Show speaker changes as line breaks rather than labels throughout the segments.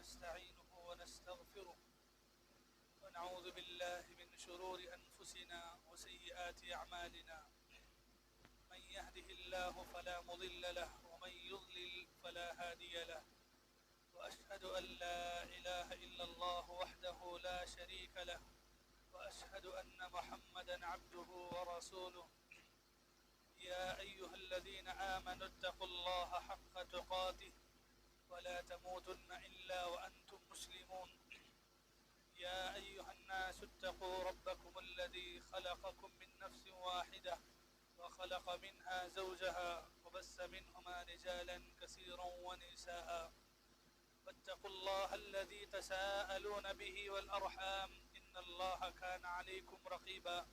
ونستعينه ونستغفره ونعوذ بالله من شرور أنفسنا وسيئات أعمالنا من يهده الله فلا مضل له ومن يضلل فلا هادي له وأشهد أن لا إله إلا الله وحده لا شريك له وأشهد أن محمدا عبده ورسوله يا أيها الذين آمنوا اتقوا الله حق تقاته ولا تموتن إلا وأنتم مسلمون يا أيها الناس اتقوا ربكم الذي خلقكم من نفس واحدة وخلق منها زوجها وبث منهما رجالا كثيرا ونساء واتقوا الله الذي تساءلون به والأرحام إن الله كان عليكم رقيبا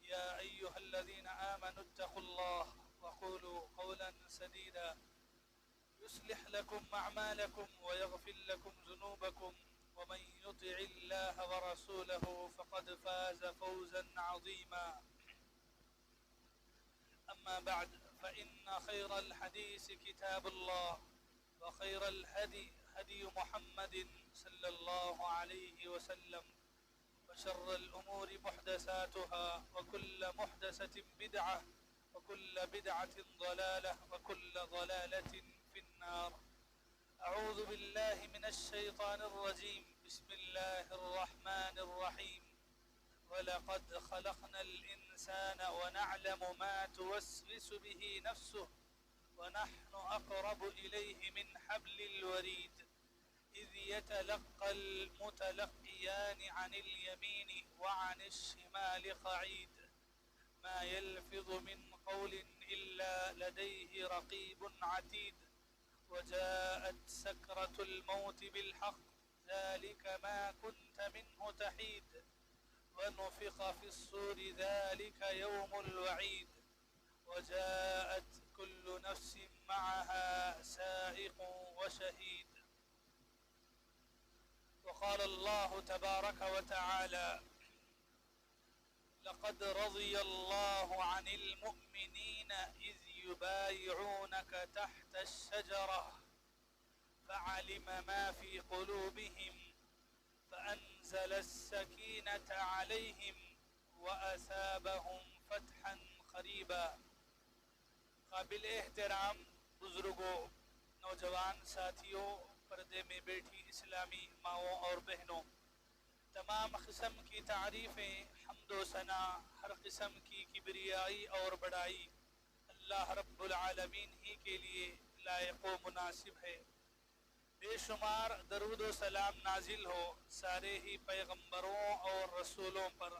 يا أيها الذين آمنوا اتقوا الله وقولوا قولا سديدا يصلح لكم أعمالكم ويغفر لكم ذنوبكم ومن يطع الله ورسوله فقد فاز فوزا عظيما أما بعد فإن خير الحديث كتاب الله وخير الهدي هدي محمد صلى الله عليه وسلم وشر الأمور محدثاتها وكل محدثة بدعة وكل بدعة ضلالة وكل ضلالة في النار أعوذ بالله من الشيطان الرجيم بسم الله الرحمن الرحيم ولقد خلقنا الإنسان ونعلم ما توسوس به نفسه ونحن أقرب إليه من حبل الوريد إذ يتلقى المتلقيان عن اليمين وعن الشمال قعيد ما يلفظ من قول إلا لديه رقيب عتيد وجاءت سكرة الموت بالحق ذلك ما كنت منه تحيد ونفخ في الصور ذلك يوم الوعيد وجاءت كل نفس معها سائق وشهيد وقال الله تبارك وتعالى لقد رضي الله عن المؤمنين إذ يبايعونك تحت الشجرة فعلم ما في قلوبهم فأنزل السكينة عليهم وأثابهم فتحا قریبا. قابل احترام بزرگوں، نوجوان ساتھیوں، پردے میں بیٹھی اسلامی ماؤں اور بہنوں، تمام قسم کی تعریفیں، حمد و ثنا، ہر قسم کی کبریائی اور بڑائی اللہ رب العالمین ہی کے لیے لائق و مناسب ہے. بے شمار درود و سلام نازل ہو سارے ہی پیغمبروں اور رسولوں پر،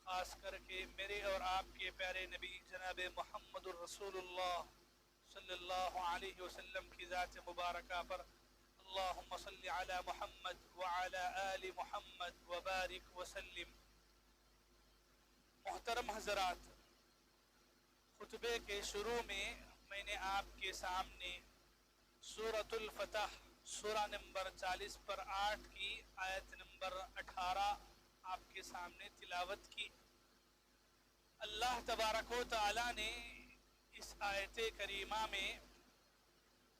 خاص کر کے میرے اور آپ کے پیارے نبی جناب محمد الرسول اللہ صلی اللہ علیہ وسلم کی ذات مبارکہ پر. اللہم صلی علی محمد وعلی آل محمد وبارک وسلم. محترم حضرات، خطبے کے شروع میں میں نے آپ کے سامنے سورۃ الفتح سورہ نمبر 40 پر 8 کی آیت نمبر 18 آپ کے سامنے تلاوت کی. اللہ تبارک و تعالی نے اس آیت کریمہ میں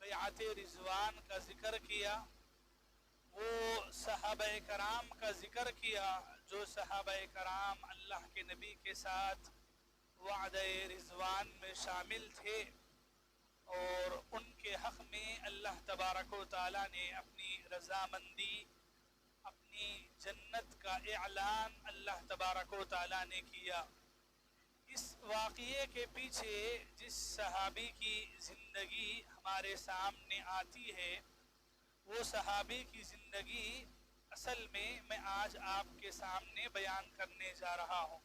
بیعت رضوان کا ذکر کیا، وہ صحابہ کرام کا ذکر کیا جو صحابہ کرام اللہ کے نبی کے ساتھ وعدہ رضوان میں شامل تھے، اور ان کے حق میں اللہ تبارک و تعالی نے اپنی رضامندی، اپنی جنت کا اعلان اللہ تبارک و تعالی نے کیا. اس واقعے کے پیچھے جس صحابی کی زندگی ہمارے سامنے آتی ہے، وہ صحابی کی زندگی اصل میں آج آپ کے سامنے بیان کرنے جا رہا ہوں.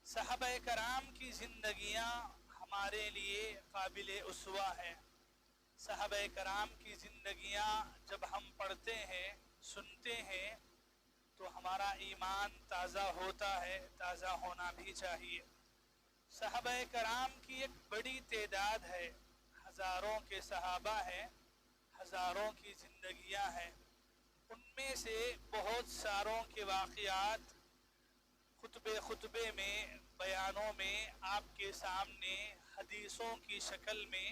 صحابہ کرام کی زندگیاں ہمارے لیے قابل اسوہ ہیں. صحابہ کرام کی زندگیاں جب ہم پڑھتے ہیں، سنتے ہیں، تو ہمارا ایمان تازہ ہوتا ہے، تازہ ہونا بھی چاہیے. صحابہ کرام کی ایک بڑی تعداد ہے، ہزاروں کے صحابہ ہیں، ہزاروں کی زندگیاں ہیں. ان میں سے بہت ساروں کے واقعات خطبے میں، بیانوں میں آپ کے سامنے حدیثوں کی شکل میں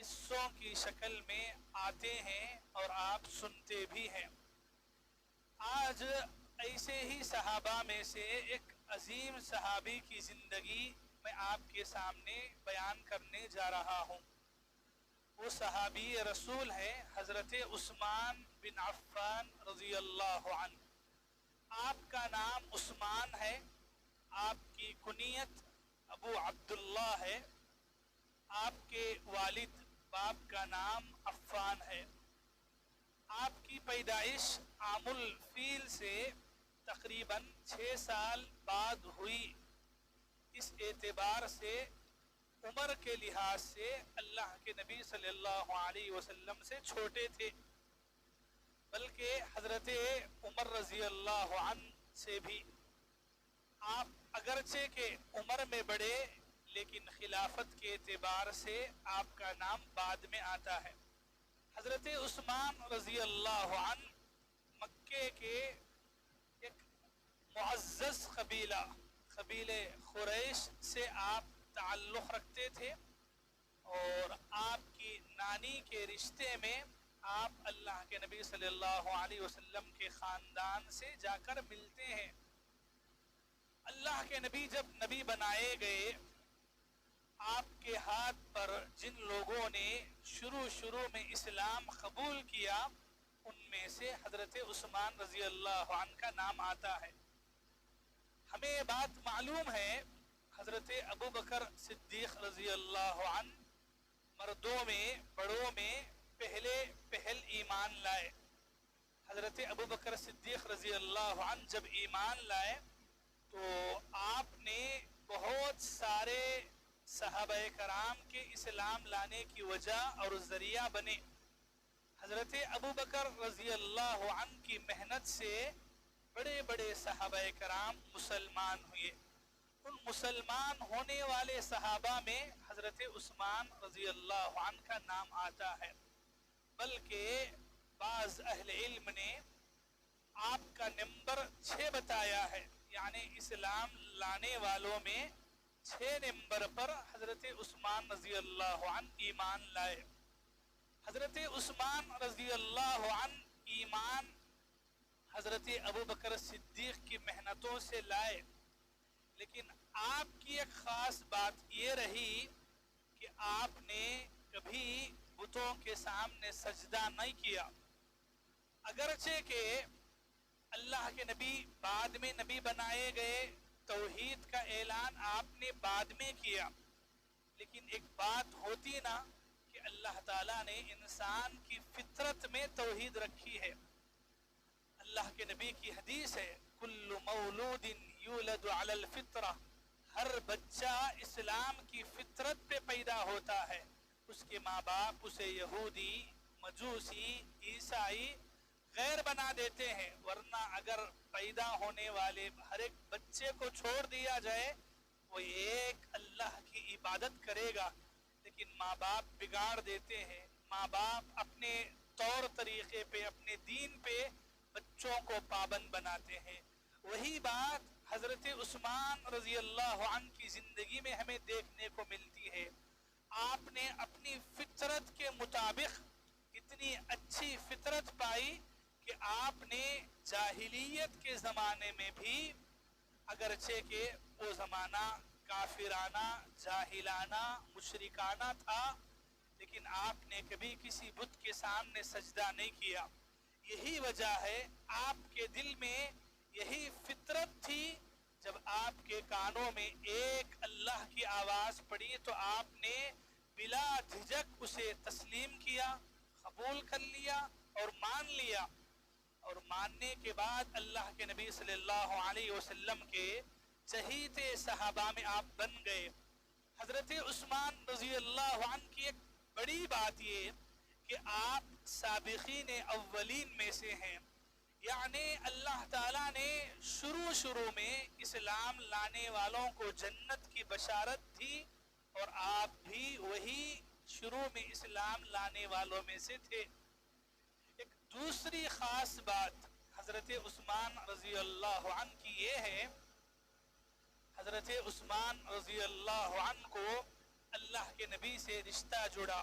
قصوں کی شکل میں آتے ہیں اور آپ سنتے بھی ہیں۔ آج ایسے ہی صحابہ میں سے ایک عظیم صحابی کی زندگی میں آپ کے سامنے بیان کرنے جا رہا ہوں۔ وہ صحابی رسول ہے حضرت عثمان بن عفان رضی اللہ عنہ۔ آپ کا نام عثمان ہے، آپ کی کنیت ابو عبداللہ ہے، آپ کے والد باپ کا نام عفان ہے۔ آپ کی پیدائش عام الفیل سے تقریباً 6 سال بعد ہوئی۔ اس اعتبار سے عمر کے لحاظ سے اللہ کے نبی صلی اللہ علیہ وسلم سے چھوٹے تھے، بلکہ حضرت عمر رضی اللہ عنہ سے بھی۔ آپ اگرچہ کہ عمر میں بڑے، لیکن خلافت کے اعتبار سے آپ کا نام بعد میں آتا ہے۔ حضرت عثمان رضی اللہ عنہ مکے کے ایک معزز قبیلے قریش سے آپ تعلق رکھتے تھے، اور آپ کی نانی کے رشتے میں آپ اللہ کے نبی صلی اللہ علیہ وسلم کے خاندان سے جا کر ملتے ہیں۔ اللہ کے نبی جب نبی بنائے گئے، آپ کے ہاتھ پر جن لوگوں نے شروع میں اسلام قبول کیا، ان میں سے حضرت عثمان رضی اللہ عنہ کا نام آتا ہے۔ ہمیں بات معلوم ہے حضرت ابو بکر صدیق رضی اللہ عنہ مردوں میں بڑوں میں پہل ایمان لائے۔ حضرت ابو بکر صدیق رضی اللہ عنہ جب ایمان لائے تو آپ نے بہت سارے صحابہ کرام کے اسلام لانے کی وجہ اور ذریعہ بنے۔ حضرت ابو بکر رضی اللہ عنہ کی محنت سے بڑے بڑے صحابہ کرام مسلمان ہوئے۔ ان مسلمان ہونے والے صحابہ میں حضرت عثمان رضی اللہ عنہ کا نام آتا ہے، بلکہ بعض اہل علم نے آپ کا نمبر 6 بتایا ہے، یعنی اسلام لانے والوں میں 6 نمبر پر حضرت عثمان رضی اللہ عنہ ایمان لائے۔ حضرت عثمان رضی اللہ عنہ ایمان حضرت ابو بکر صدیق کی محنتوں سے لائے، لیکن آپ کی ایک خاص بات یہ رہی کہ آپ نے کبھی بتوں کے سامنے سجدہ نہیں کیا۔ اگرچہ کہ اللہ کے نبی بعد میں نبی بنائے گئے، توحید کا اعلان آپ نے بعد میں کیا، لیکن ایک بات ہوتی نا کہ اللہ تعالیٰ نے انسان کی فطرت میں توحید رکھی ہے۔ اللہ کے نبی کی حدیث ہے، کل مولود یولد علی الفطرہ، ہر بچہ اسلام کی فطرت پہ پیدا ہوتا ہے۔ اس کے ماں باپ اسے یہودی، مجوسی، عیسائی غیر بنا دیتے ہیں، ورنہ اگر پیدا ہونے والے ہر ایک بچے کو چھوڑ دیا جائے وہ ایک اللہ کی عبادت کرے گا، لیکن ماں باپ بگاڑ دیتے ہیں۔ ماں باپ اپنے طور طریقے پہ، اپنے دین پہ بچوں کو پابند بناتے ہیں۔ وہی بات حضرت عثمان رضی اللہ عنہ کی زندگی میں ہمیں دیکھنے کو ملتی ہے۔ آپ نے اپنی فطرت کے مطابق اتنی اچھی فطرت پائی کہ آپ نے جاہلیت کے زمانے میں بھی، اگرچہ کہ وہ زمانہ کافرانہ، جاہلانہ، مشرکانہ تھا، لیکن آپ نے کبھی کسی بت کے سامنے سجدہ نہیں کیا۔ یہی وجہ ہے آپ کے دل میں یہی فطرت تھی۔ جب آپ کے کانوں میں ایک اللہ کی آواز پڑی تو آپ نے بلا جھجک اسے تسلیم کیا، قبول کر لیا اور مان لیا، اور ماننے کے بعد اللہ کے نبی صلی اللہ علیہ وسلم کے چہیتے صحابہ میں آپ بن گئے۔ حضرت عثمان رضی اللہ عنہ کی ایک بڑی بات یہ کہ آپ سابقین اولین میں سے ہیں، یعنی اللہ تعالیٰ نے شروع میں اسلام لانے والوں کو جنت کی بشارت دی، اور آپ بھی وہی شروع میں اسلام لانے والوں میں سے تھے۔ ایک دوسری خاص بات حضرت عثمان رضی اللہ عنہ کی یہ ہے، حضرت عثمان رضی اللہ عنہ کو اللہ کے نبی سے رشتہ جڑا۔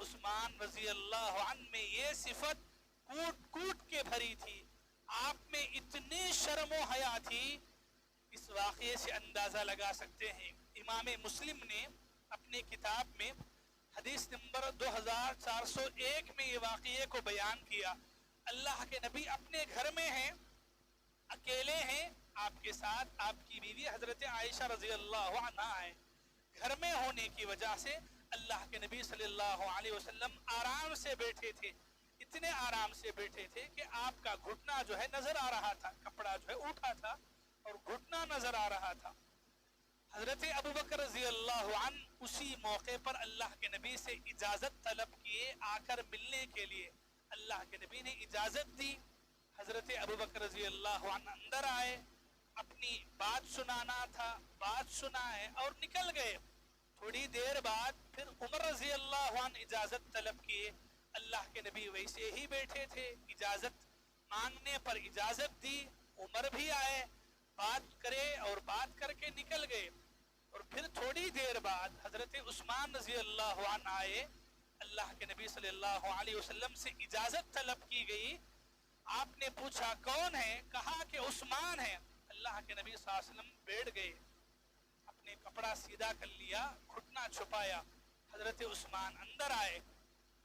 عثمان رضی اللہ عنہ میں یہ صفت کوٹ کوٹ کے بھری تھی، آپ میں اتنی شرم و حیا تھی، اس واقعے سے اندازہ لگا سکتے ہیں۔ امام مسلم نے اپنے کتاب میں حدیث نمبر 2401 میں یہ واقعے کو بیان کیا۔ اللہ کے نبی اپنے گھر میں ہیں، اکیلے ہیں، آپ کے ساتھ آپ کی بیوی حضرت عائشہ رضی اللہ عنہا ہے۔ گھر میں ہونے کی وجہ سے اللہ کے نبی صلی اللہ علیہ وسلم آرام سے بیٹھے تھے، اتنے آرام سے بیٹھے تھے کہ آپ کا گھٹنا جو ہے نظر آ رہا تھا، کپڑا جو ہے اٹھا تھا اور گھٹنا نظر آ رہا تھا۔ حضرت ابوبکر رضی اللہ عنہ اسی موقع پر اللہ کے نبی سے اجازت طلب کیے آ کر ملنے کے لیے۔ اللہ کے نبی نے اجازت دی، حضرت ابوبکر رضی اللہ عنہ اندر آئے، اپنی بات سنانا تھا، بات سنائے اور نکل گئے۔ تھوڑی دیر بعد پھر عمر رضی اللہ عنہ اجازت طلب کیے، اللہ کے نبی ویسے ہی بیٹھے تھے، اجازت مانگنے پر اجازت دی، عمر بھی آئے، بات کرے اور بات کر کے نکل گئے۔ اور پھر تھوڑی دیر بعد حضرت عثمان رضی اللہ عنہ آئے، اللہ کے نبی صلی اللہ علیہ وسلم سے اجازت طلب کی گئی۔ آپ نے پوچھا کون ہے؟ کہا کہ عثمان ہے۔ اللہ کے نبی صلی اللہ علیہ وسلم بیٹھ گئے، اپنے کپڑا سیدھا کر لیا، گھٹنا چھپایا۔ حضرت عثمان اندر آئے،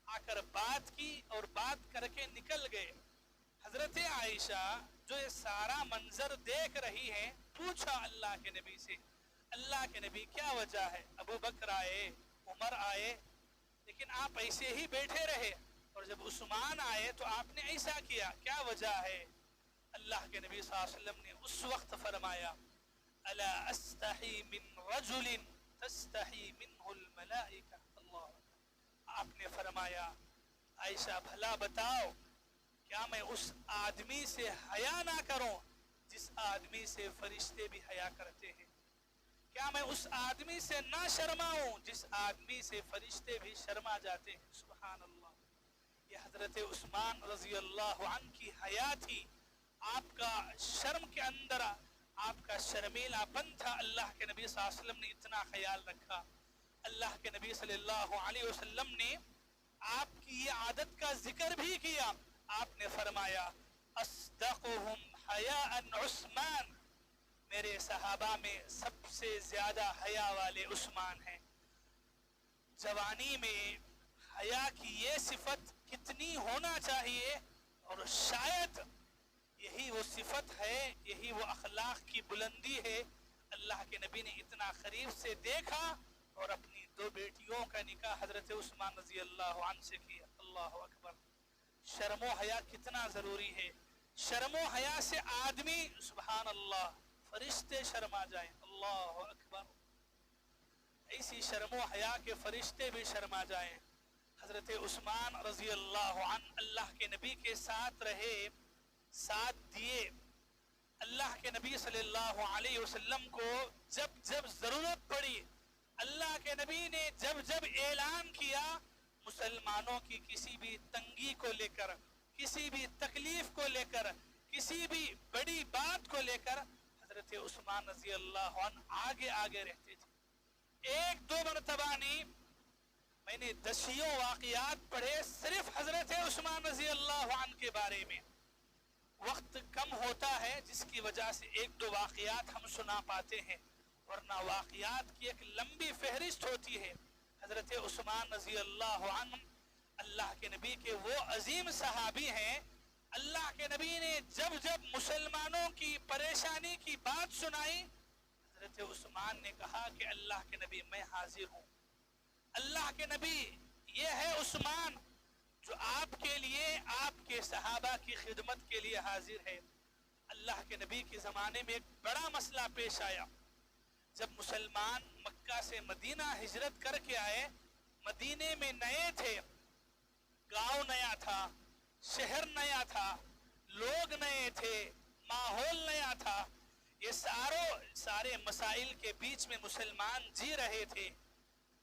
آ کر بات کی اور بات کر کے نکل گئے۔ حضرت عائشہ جو یہ سارا منظر دیکھ رہی ہے، پوچھا اللہ کے نبی سے، اللہ کے نبی کیا وجہ ہے؟ ابو بکر آئے، عمر آئے، لیکن آپ ایسے ہی بیٹھے رہے، اور جب عثمان آئے تو آپ نے ایسا کیا، کیا وجہ ہے؟ اللہ کے نبی صلی اللہ علیہ وسلم نے اس وقت فرمایا، الا استحی من رجل تستحی منہ الملائکہ۔ اللہ، آپ نے فرمایا عائشہ بھلا بتاؤ، کیا میں اس آدمی سے حیا نہ کروں جس آدمی سے فرشتے بھی حیا کرتے ہیں؟ کیا میں اس آدمی سے نہ شرماؤں جس آدمی سے فرشتے بھی شرما جاتے ہیں؟ سبحان اللہ۔ یہ حضرت عثمان رضی اللہ عنہ کی حیا تھی، آپ کا شرم کے اندر آپ کا شرمیلا پن تھا۔ اللہ کے نبی صلی اللہ علیہ وسلم نے اتنا خیال رکھا۔ اللہ کے نبی صلی اللہ علیہ وسلم نے آپ کی یہ عادت کا ذکر بھی کیا۔ آپ نے فرمایا اصدقهم حیاء عثمان، میرے صحابہ میں سب سے زیادہ حیا والے عثمان ہیں۔ جوانی میں حیا کی یہ صفت کتنی ہونا چاہیے، اور شاید یہی وہ صفت ہے، یہی وہ اخلاق کی بلندی ہے۔ اللہ کے نبی نے اتنا قریب سے دیکھا اور اپنی دو بیٹیوں کا نکاح حضرت عثمان رضی اللہ عنہ سے کیا۔ اللہ اکبر۔ شرم و حیا کتنا ضروری ہے۔ شرم و حیا سے آدمی، سبحان اللہ، فرشتے شرما جائیں۔ اللہ اکبر۔ ایسی شرم و حیا کے فرشتے بھی شرما جائیں۔ حضرت عثمان رضی اللہ عنہ اللہ کے نبی کے ساتھ رہے، ساتھ دیے۔ اللہ کے نبی صلی اللہ علیہ وسلم کو جب جب ضرورت پڑی، اللہ کے نبی نے جب جب اعلان کیا، مسلمانوں کی کسی بھی تنگی کو لے کر، کسی بھی تکلیف کو لے کر، کسی بھی بڑی بات کو لے کر حضرت عثمان رضی اللہ عنہ آگے آگے رہتے تھے۔ ایک دو مرتبہ نہیں، میں نے دسیوں واقعات پڑھے صرف حضرت عثمان رضی اللہ عنہ کے بارے میں۔ وقت کم ہوتا ہے جس کی وجہ سے ایک دو واقعات ہم سنا پاتے ہیں، ورنہ واقعات کی ایک لمبی فہرست ہوتی ہے۔ حضرت عثمان رضی اللہ عنہ اللہ کے نبی کے وہ عظیم صحابی ہیں، اللہ کے نبی نے جب جب مسلمانوں کی پریشانی کی بات سنائی، حضرت عثمان نے کہا کہ اللہ کے نبی میں حاضر ہوں۔ اللہ کے نبی، یہ ہے عثمان جو آپ کے لیے، آپ کے صحابہ کی خدمت کے لیے حاضر ہے۔ اللہ کے نبی کے زمانے میں ایک بڑا مسئلہ پیش آیا۔ جب مسلمان مکہ سے مدینہ ہجرت کر کے آئے، مدینے میں نئے تھے، گاؤں نیا تھا، شہر نیا تھا، لوگ نئے تھے، ماحول نیا تھا، یہ سارے مسائل کے بیچ میں مسلمان جی رہے تھے۔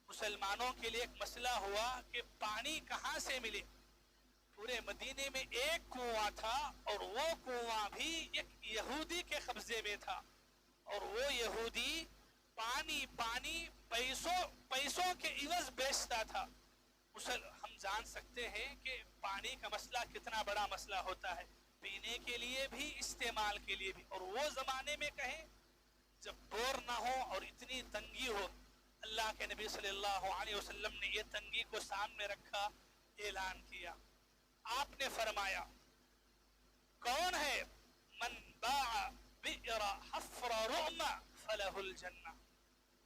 مسلمانوں کے لیے ایک مسئلہ ہوا کہ پانی کہاں سے ملے۔ پورے مدینے میں ایک کنواں تھا، اور وہ کنواں بھی ایک یہودی کے قبضے میں تھا، اور وہ یہودی پانی پیسوں کے عوض بیچتا تھا۔ ہم جان سکتے ہیں کہ پانی کا مسئلہ کتنا بڑا مسئلہ ہوتا ہے، پینے کے لیے بھی استعمال کے لیے بھی، اور وہ زمانے میں کہیں جب بور نہ ہو اور اتنی تنگی ہو، اللہ کے نبی صلی اللہ علیہ وسلم نے یہ تنگی کو سامنے رکھا، اعلان کیا. آپ نے فرمایا کون ہے من باع بئر حفر رعم فلہ الجنہ.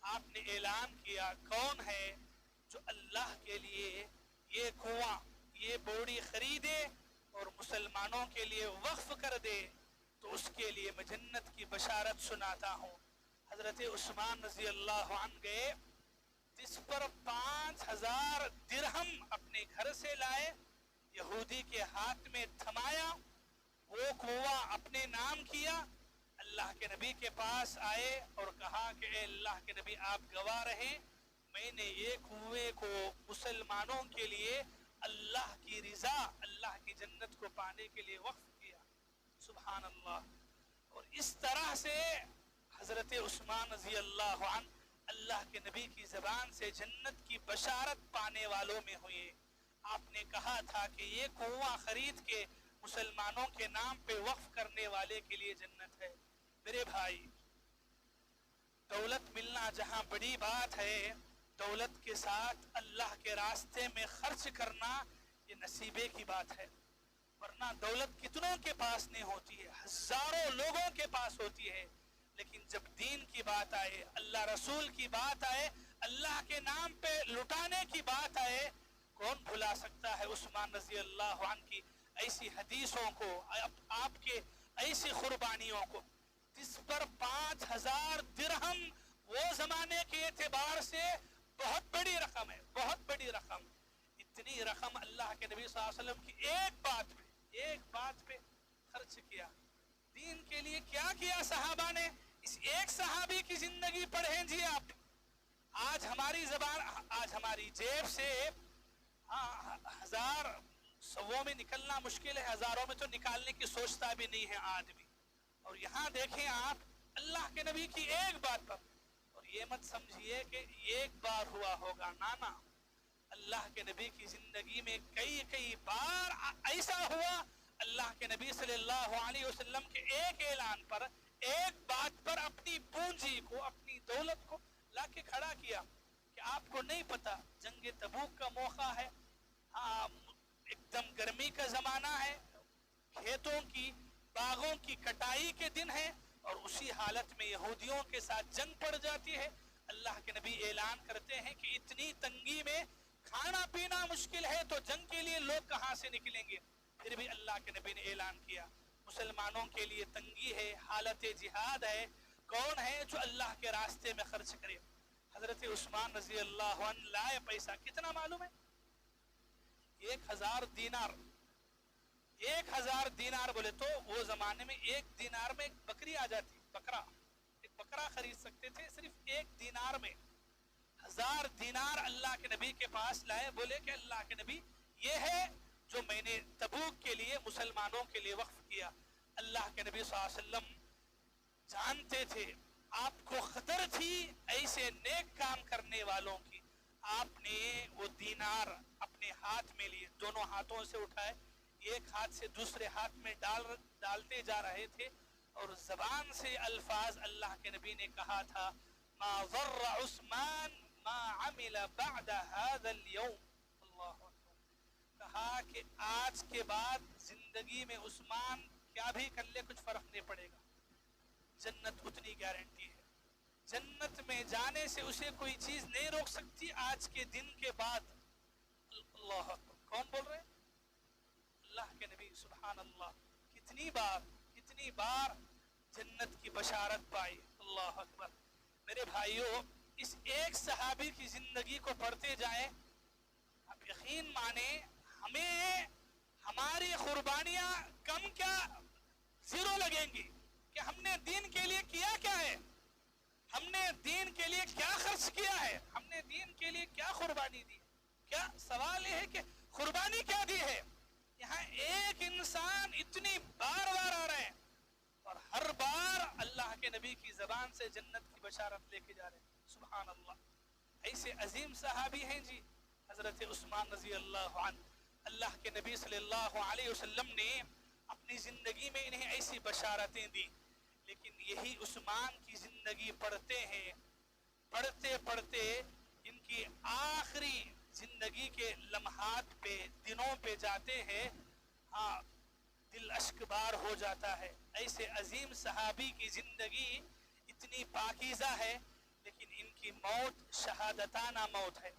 آپ نے اعلان کیا کون ہے جو اللہ کے لیے یہ کنواں یہ بوڑی خریدے اور مسلمانوں کے لیے وقف کر دے تو اس کے لیے میں جنت کی بشارت سناتا ہوں. حضرت عثمان رضی اللہ عنہ گئے، جس پر 5000 درہم اپنے گھر سے لائے، یہودی کے ہاتھ میں تھمایا، وہ کنواں اپنے نام کیا، اللہ کے نبی کے پاس آئے اور کہا کہ اے اللہ کے نبی آپ گواہ رہیں، میں نے یہ کنویں کو مسلمانوں کے لیے اللہ کی رضا اللہ کی جنت کو پانے کے لیے وقف کیا. سبحان اللہ. اور اس طرح سے حضرت عثمان رضی اللہ عنہ اللہ کے نبی کی زبان سے جنت کی بشارت پانے والوں میں ہوئے. آپ نے کہا تھا کہ یہ کنواں خرید کے مسلمانوں کے نام پہ وقف کرنے والے کے لیے جنت ہے. میرے بھائی، دولت ملنا جہاں بڑی بات ہے، دولت کے ساتھ اللہ کے راستے میں خرچ کرنا یہ نصیبے کی بات ہے. ورنہ دولت کتنوں کے پاس نہیں ہوتی ہے، ہزاروں لوگوں کے پاس ہوتی ہے، لیکن جب دین کی بات آئے، اللہ رسول کی بات آئے، اللہ کے نام پہ لٹانے کی بات آئے، کون بھلا سکتا ہے عثمان رضی اللہ عنہ کی ایسی حدیثوں کو، آپ کے ایسی قربانیوں کو، جس پر 5000 درہم وہ زمانے کے اعتبار سے بہت بڑی رقم ہے، بہت بڑی رقم. اتنی رقم اللہ کے نبی صلی اللہ علیہ وسلم کی ایک بات پہ خرچ کیا. دین کے لیے کیا کیا صحابہ نے؟ اس ایک صحابی کی زندگی پڑھیں جی آپ. آج ہماری زبان، آج ہماری جیب سے 1000 سووں میں نکلنا مشکل ہے، ہزاروں میں تو نکالنے کی سوچتا بھی نہیں ہے آدمی. اور یہاں دیکھیں آپ اللہ کے نبی کی ایک بات پر، اور یہ مت سمجھیے کہ ایک بار ہوا ہوگا، نانا، اللہ کے نبی کی زندگی میں کئی بار ایسا ہوا اللہ کے نبی صلی اللہ علیہ وسلم کے ایک اعلان پر، ایک بات پر اپنی پونجی کو، اپنی دولت کو لا کے کھڑا کیا کہ آپ کو نہیں پتا جنگ تبوک کا موقع ہے، ایک دم گرمی کا زمانہ ہے، کھیتوں کی باغوں کی کٹائی کے دن ہے، اور اسی حالت میں یہودیوں کے ساتھ جنگ پڑ جاتی ہے. اللہ کے نبی اعلان کرتے ہیں کہ اتنی تنگی میں کھانا پینا مشکل ہے تو جنگ کے لیے لوگ کہاں سے نکلیں گے؟ پھر بھی اللہ کے نبی نے اعلان کیا مسلمانوں کے لیے تنگی ہے، حالت جہاد ہے، کون ہے جو اللہ کے راستے میں خرچ کرے؟ حضرت عثمان رضی اللہ عنہ لائے پیسہ، کتنا معلوم ہے؟ 1000 دینار. 1000 دینار بولے تو وہ زمانے میں ایک دینار میں ایک بکری آ جاتی، بکرا، ایک بکرا خرید سکتے تھے صرف ایک دینار میں. 1000 دینار اللہ کے نبی کے پاس لائے، بولے کہ اللہ کے نبی یہ ہے جو میں نے تبوک کے لیے مسلمانوں کے لیے وقف کیا. اللہ کے نبی صلی اللہ علیہ وسلم جانتے تھے آپ کو خطر تھی ایسے نیک کام کرنے والوں کی. آپ نے وہ دینار اپنے ہاتھ میں لیے، دونوں ہاتھوں سے اٹھائے، ایک ہاتھ سے دوسرے ہاتھ میں ڈالتے جا رہے تھے، اور زبان سے الفاظ اللہ کے نبی نے کہا تھا ما ضر عثمان ما عمل بعد هذا اليوم. اللہ اکبر. کہا کہ آج کے بعد زندگی میں عثمان کیا بھی کر لے کچھ فرق نہیں پڑے گا، جنت اتنی گارنٹی ہے، جنت میں جانے سے اسے کوئی چیز نہیں روک سکتی آج کے دن کے بعد. اللہ اکبر. کون بول رہے؟ اللہ کے نبی. سبحان اللہ. کتنی بار جنت کی بشارت پائی. اللہ اکبر. میرے بھائیوں، اس ایک صحابی کی زندگی کو پڑھتے جائیں، آپ یقین مانیں ہمیں ہماری قربانیاں کم کیا زیرو لگیں گی کہ ہم نے دین کے لیے کیا کیا ہے، ہم نے دین کے لیے کیا خرچ کیا ہے، ہم نے دین کے لیے کیا قربانی دی. کیا سوال یہ ہے کہ قربانی کیا دی ہے؟ یہاں ایک انسان اتنی بار آ رہے ہیں اور ہر بار اللہ کے نبی کی زبان سے جنت کی بشارت لے کے جا رہے ہیں. سبحان اللہ. ایسے عظیم صحابی ہیں جی، حضرت عثمان رضی اللہ عنہ، اللہ کے نبی صلی اللہ علیہ وسلم نے اپنی زندگی میں انہیں ایسی بشارتیں دی، لیکن یہی عثمان کی زندگی پڑھتے ہیں، پڑھتے پڑھتے ان کی آخری زندگی کے لمحات پہ، دنوں پہ جاتے ہیں، ہاں دل اشکبار ہو جاتا ہے۔ ایسے عظیم صحابی کی زندگی اتنی پاکیزہ ہے، لیکن ان کی موت شہادتانہ موت ہے،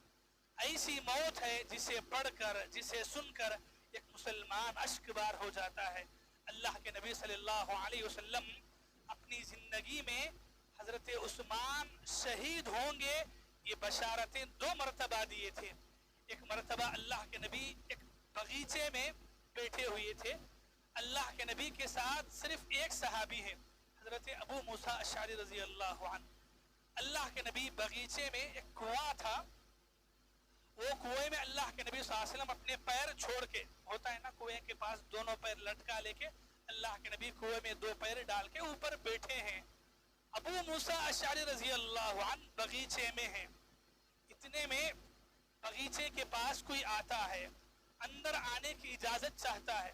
ایسی موت ہے جسے پڑھ کر، جسے سن کر ایک مسلمان اشکبار ہو جاتا ہے۔ اللہ کے نبی صلی اللہ علیہ وسلم اپنی زندگی میں حضرت عثمان شہید ہوں گے یہ بشارتیں 2 مرتبہ دیے تھے۔ ایک مرتبہ اللہ کے نبی ایک بغیچے میں بیٹھے ہوئے تھے، اللہ کے نبی کے ساتھ صرف ایک صحابی ہے، حضرت ابو موسیٰ اشعری رضی اللہ عنہ۔ اللہ کے نبی بغیچے میں ایک کنواں تھا، وہ کنویں میں اللہ کے نبی صلی اللہ علیہ وسلم اپنے پیر چھوڑ کے، ہوتا ہے نا کنویں کے پاس دونوں پیر لٹکا لے کے، اللہ کے نبی کنویں میں 2 پیر ڈال کے اوپر بیٹھے ہیں، ابو موسیٰ اشعری رضی اللہ عنہ بغیچے میں ہیں۔ اتنے میں بغیچے کے پاس کوئی آتا ہے، اندر آنے کی اجازت چاہتا ہے،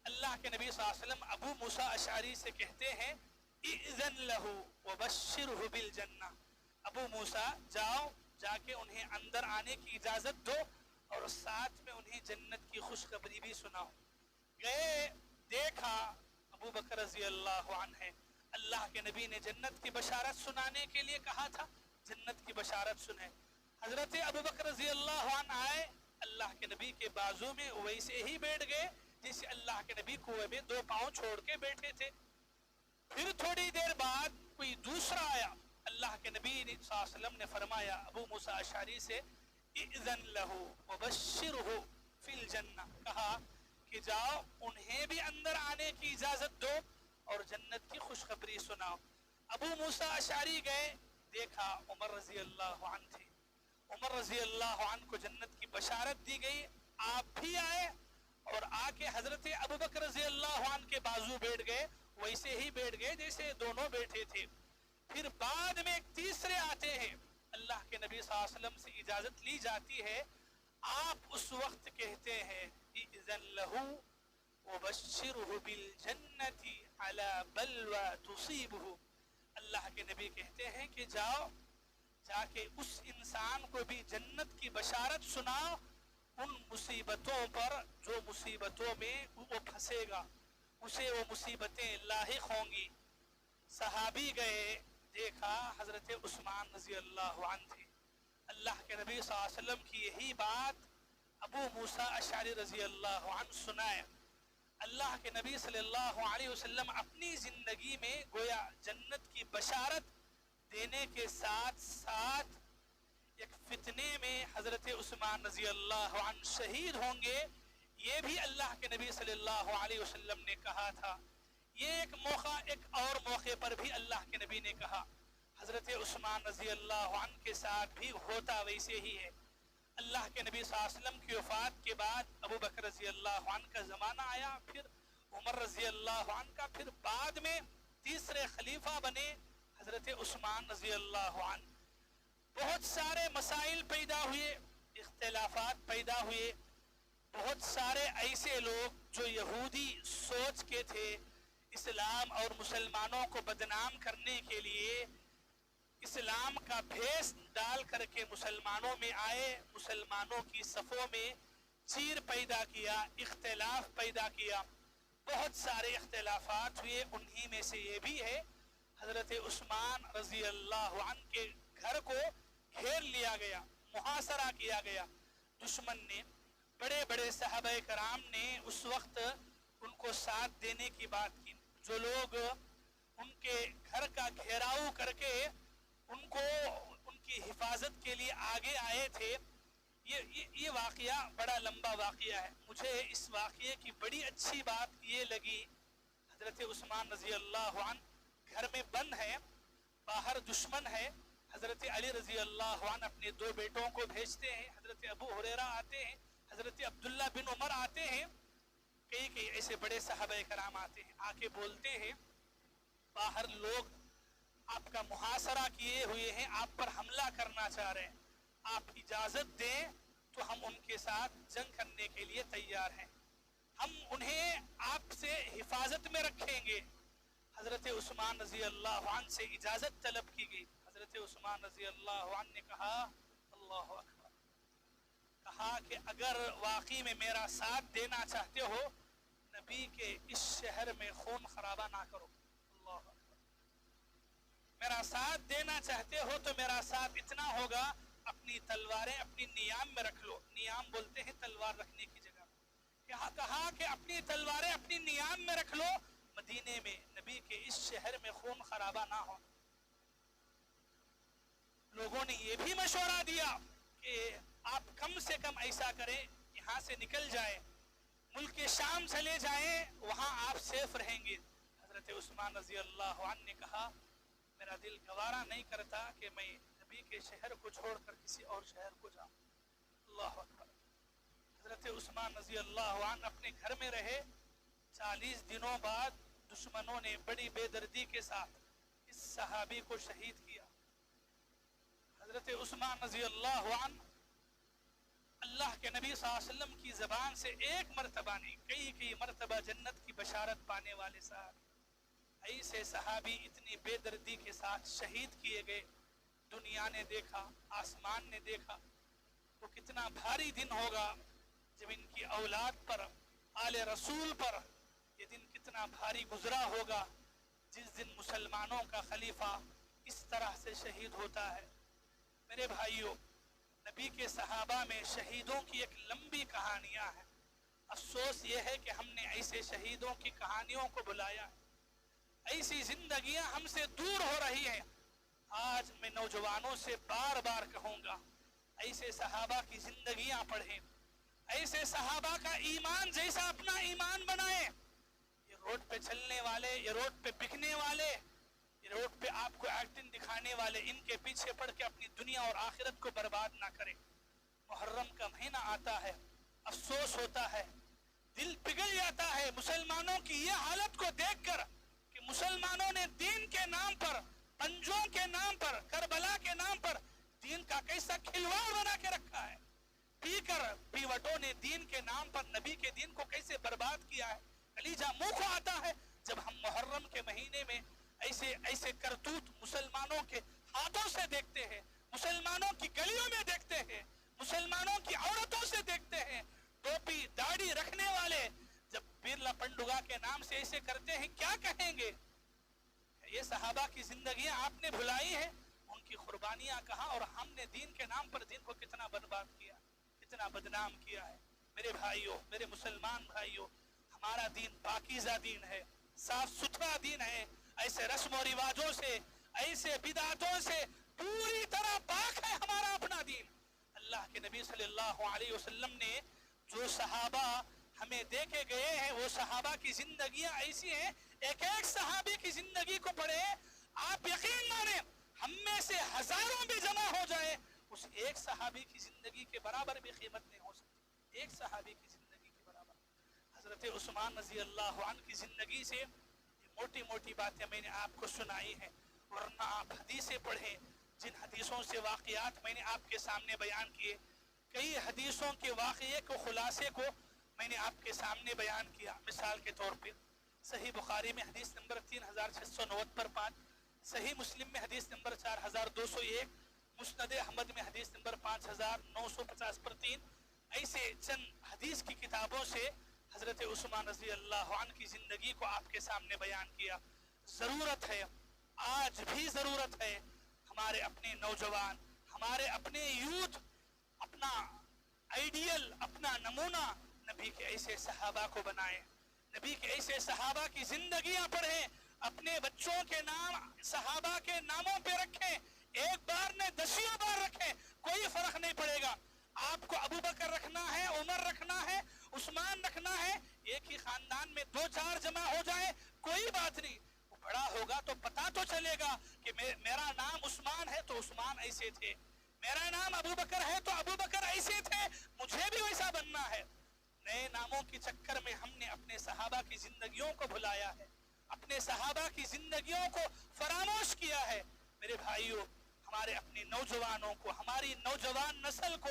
اللہ کے نبی صلی اللہ علیہ وسلم ابو موسیٰ اشعری سے کہتے ہیں اِذن لہو وبشرہ بالجنہ، ابو موسیٰ جاؤ، جا کے انہیں اندر آنے کی اجازت دو اور ساتھ میں انہیں جنت کی خوشخبری بھی سناؤ۔ گئے، دیکھا ابو بکر رضی اللہ عنہ ہے، اللہ کے نبی نے جنت کی بشارت سنانے کے لیے کہا تھا، جنت کی بشارت سنے۔ حضرت ابو بکر رضی اللہ عنہ آئے، اللہ کے نبی کے بازو میں ویسے ہی بیٹھ گئے جیسے اللہ کے نبی کنویں میں 2 پاؤں چھوڑ کے بیٹھے تھے۔ پھر تھوڑی دیر بعد کوئی دوسرا آیا، اللہ کے نبی صلی اللہ علیہ وسلم نے فرمایا ابو موسیٰ اشعری سے اِذن لہو وبشرہ فی الجنہ، کہا کہ جاؤ انہیں بھی اندر آنے کی اجازت دو اور جنت کی خوشخبری سناؤ۔ ابو موسیٰ اشعری گئے، دیکھا عمر رضی اللہ عنہ تھے، عمر رضی اللہ عنہ کو جنت کی بشارت دی گئی، آپ بھی آئے اور آ کے حضرت ابو بکر رضی اللہ عنہ کے بازو بیٹھ گئے، ویسے ہی بیٹھ گئے جیسے دونوں بیٹھے تھے۔ پھر بعد میں ایک تیسرے آتے ہیں، اللہ کے نبی صلی اللہ علیہ وسلم سے اجازت لی جاتی ہے، آپ اس وقت کہتے ہیں اِذن لہو وبشرہ بالجنۃ علی بلوى تصیبہ، اللہ کے نبی کہتے ہیں کہ جاؤ، جا کے اس انسان کو بھی جنت کی بشارت سناؤ ان مصیبتوں پر جو مصیبتوں میں وہ پھنسے گا، اسے وہ مصیبتیں لاحق ہوں گی۔ صحابی گئے، دیکھا حضرت عثمان رضی اللہ عنہ تھے، اللہ کے نبی صلی اللہ علیہ وسلم کی یہی بات ابو موسیٰ اشعری رضی اللہ عنہ سنائے۔ اللہ کے نبی صلی اللہ علیہ وسلم اپنی زندگی میں گویا جنت کی بشارت دینے کے ساتھ ساتھ ایک فتنے میں حضرت عثمان رضی اللہ عنہ شہید ہوں گے، یہ بھی اللہ کے نبی صلی اللہ علیہ وسلم نے کہا تھا۔ یہ ایک موقع، ایک اور موقع پر بھی اللہ کے نبی نے کہا، حضرت عثمان رضی اللہ عنہ کے ساتھ بھی ہوتا ویسے ہی ہے۔ اللہ کے نبی صلی اللہ علیہ وسلم کی وفات کے بعد ابو بکر رضی اللہ عنہ کا زمانہ آیا، پھر عمر رضی اللہ عنہ کا، پھر بعد میں تیسرے خلیفہ بنے حضرت عثمان رضی اللہ عنہ۔ بہت سارے مسائل پیدا ہوئے، اختلافات پیدا ہوئے، بہت سارے ایسے لوگ جو یہودی سوچ کے تھے، اسلام اور مسلمانوں کو بدنام کرنے کے لیے اسلام کا بھیس ڈال کر کے مسلمانوں میں آئے، مسلمانوں کی صفوں میں چیر پیدا کیا، اختلاف پیدا کیا، بہت سارے اختلافات ہوئے، انہی میں سے یہ بھی ہے حضرت عثمان رضی اللہ عنہ کے گھر کو گھیر لیا گیا، محاصرہ کیا گیا دشمن نے۔ بڑے بڑے صحابہ کرام نے اس وقت ان کو ساتھ دینے کی بات کی، جو لوگ ان کے گھر کا گھیراؤ کر کے ان کو ان کی حفاظت کے لیے آگے آئے تھے۔ یہ واقعہ بڑا لمبا واقعہ ہے، مجھے اس واقعے کی بڑی اچھی بات یہ لگی، حضرت عثمان رضی اللہ عنہ گھر میں بند ہے، باہر دشمن ہے، حضرت علی رضی اللہ عنہ اپنے 2 بیٹوں کو بھیجتے ہیں، حضرت ابو ہریرہ آتے ہیں، حضرت عبداللہ بن عمر آتے ہیں، کئی ایسے بڑے صحابہ کرام آتے ہیں، آ کے بولتے ہیں باہر لوگ آپ کا محاصرہ کیے ہوئے ہیں، آپ پر حملہ کرنا چاہ رہے ہیں، آپ اجازت دیں تو ہم ان کے ساتھ جنگ کرنے کے لیے تیار ہیں، ہم انہیں آپ سے حفاظت میں رکھیں گے۔ حضرت عثمان رضی اللہ عنہ سے اجازت طلب کی گئی۔ حضرت عثمان رضی اللہ عنہ نے کہا اللہ اکبر، کہا کہ اگر واقعی میں میرا ساتھ دینا چاہتے ہو، نبی کے اس شہر میں خون خرابہ نہ کرو۔ اللہ اکبر، میرا ساتھ دینا چاہتے ہو تو میرا ساتھ اتنا ہوگا، اپنی تلواریں اپنی نیام میں رکھ لو۔ نیام بولتے ہیں تلوار رکھنے کی جگہ، کہا کہ اپنی تلواریں اپنی نیام میں رکھ لو، مدینے میں نبی کے اس شہر میں خون خرابہ نہ ہو۔ لوگوں نے یہ بھی مشورہ دیا کہ آپ کم سے کم ایسا کریں، یہاں سے نکل جائیں، ملک شام چلے جائیں، وہاں آپ سیف رہیں گے۔ حضرت عثمان رضی اللہ عنہ نے کہا میرا دل گوارا نہیں کرتا کہ میں نبی کے شہر کو چھوڑ کر کسی اور شہر کو جاؤں۔ اللہ اکبر، حضرت عثمان رضی اللہ عنہ اپنے گھر میں رہے۔ 40 دنوں بعد دشمنوں نے بڑی بے دردی کے ساتھ اس صحابی کو شہید کیا۔ حضرت عثمان رضی اللہ عنہ اللہ کے نبی صلی اللہ علیہ وسلم کی زبان سے ایک مرتبہ نہیں، کئی مرتبہ جنت کی بشارت پانے والے صحابی، ایسے صحابی اتنی بے دردی کے ساتھ شہید کیے گئے۔ دنیا نے دیکھا، آسمان نے دیکھا، وہ کتنا بھاری دن ہوگا جب ان کی اولاد پر، آل رسول پر یہ دن کتنا بھاری گزرا ہوگا، جس دن مسلمانوں کا خلیفہ اس طرح سے شہید ہوتا ہے۔ میرے بھائیوں، نبی کے صحابہ میں شہیدوں کی ایک لمبی کہانیاں ہیں۔ افسوس یہ ہے کہ ہم نے ایسے شہیدوں کی کہانیوں کو بلایا، ایسی زندگیاں ہم سے دور ہو رہی ہیں۔ آج میں نوجوانوں سے بار بار کہوں گا، ایسے صحابہ کی زندگیاں پڑھیں، ایسے صحابہ کا ایمان جیسا اپنا ایمان بنائیں۔ یہ روڈ پہ چلنے والے، یہ روڈ پہ بکنے والے، یہ روڈ پہ آپ کو ایکٹنگ دکھانے والے، ان کے پیچھے پڑھ کے اپنی دنیا اور آخرت کو برباد نہ کریں۔ محرم کا مہینہ آتا ہے، افسوس ہوتا ہے، دل پگھل جاتا ہے مسلمانوں کی یہ حالت کو دیکھ کر کہ مسلمانوں نے دین کے نام پر، پنجوں کے نام پر، کربلا کے نام پر دین کا کیسا کھلواڑ بنا کے رکھا ہے۔ پی کر پیوٹوں نے دین کے نام پر نبی کے دین کو کیسے برباد کیا ہے۔ کلیجہ منہ کو آتا ہے جب ہم محرم کے مہینے میں ایسے کرتوت مسلمانوں کے ہاتھوں سے دیکھتے ہیں، مسلمانوں کی گلیوں میں دیکھتے ہیں، مسلمانوں کی عورتوں سے دیکھتے ہیں۔ ٹوپی داڑھی رکھنے والے جب بیرلا پنڈگا کے نام سے ایسے کرتے ہیں، کیا کہیں گے؟ یہ صحابہ کی زندگیاں آپ نے بھلائی ہیں، ان کی قربانیاں کہاں، اور ہم نے دین کے نام پر دین کو کتنا برباد کیا، کتنا بدنام کیا ہے۔ میرے بھائیوں، میرے مسلمان بھائیوں، ہمارا دین پاکیزہ دین ہے، صاف ستھرا دین ہے، ایسے رسم و رواجوں سے، ایسے بدعتوں سے پوری طرح پاک ہے ہمارا اپنا دین۔ اللہ کے نبی صلی اللہ علیہ وسلم نے جو صحابہ ہمیں دے کے گئے ہیں، وہ صحابہ کی زندگیاں ایسی ہیں، ایک ایک صحابی کی زندگی کو پڑھیں، آپ یقین مانیں ہم میں سے ہزاروں بھی جمع ہو جائے، اس ایک صحابی کی زندگی کے برابر بھی قیمت نہیں ہو سکتی، ایک صحابی کی زندگی کے برابر۔ حضرت عثمان رضی اللہ عنہ کی زندگی سے موٹی موٹی باتیں میں نے آپ کو سنائی ہیں، ورنہ آپ حدیثیں پڑھیں، جن حدیثوں سے واقعات میں نے آپ کے سامنے بیان کیے، کئی حدیثوں کے واقعے کو، خلاصے کو میں نے آپ کے سامنے بیان کیا۔ مثال کے طور پہ صحیح بخاری میں حدیث نمبر 3690 پر 5، صحیح مسلم میں حدیث نمبر 4201، مسند احمد میں حدیث نمبر 5950 پر 3، ایسے چند حدیث کی کتابوں سے حضرت عثمان رضی اللہ عنہ کی زندگی کو آپ کے سامنے بیان کیا۔ ضرورت ہے، آج بھی ضرورت ہے، ہمارے اپنے نوجوان، ہمارے اپنے یوتھ اپنا آئیڈیل، اپنا نمونہ نبی کے ایسے صحابہ کو بنائیں، نبی کے ایسے صحابہ کی زندگیاں پڑھیں، اپنے بچوں کے نام صحابہ کے ناموں پہ رکھیں، ایک بار نے 10 بار رکھیں، کوئی فرق نہیں پڑے گا۔ آپ کو ابو بکر رکھنا ہے، عمر رکھنا ہے، عثمان رکھنا ہے، ایک ہی خاندان میں 2-4 جمع ہو جائیں، کوئی بات نہیں، وہ بڑا ہوگا تو پتا تو چلے گا کہ میرا نام عثمان ہے تو عثمان ایسے تھے، میرا نام ابو بکر ہے تو ابو بکر ایسے تھے، مجھے بھی ویسا بننا ہے۔ نئے ناموں کے چکر میں ہم نے اپنے صحابہ کی زندگیوں کو بھلایا ہے، اپنے صحابہ کی زندگیوں کو فراموش کیا ہے۔ میرے بھائیوں، ہمارے اپنے نوجوانوں کو، ہماری نوجوان نسل کو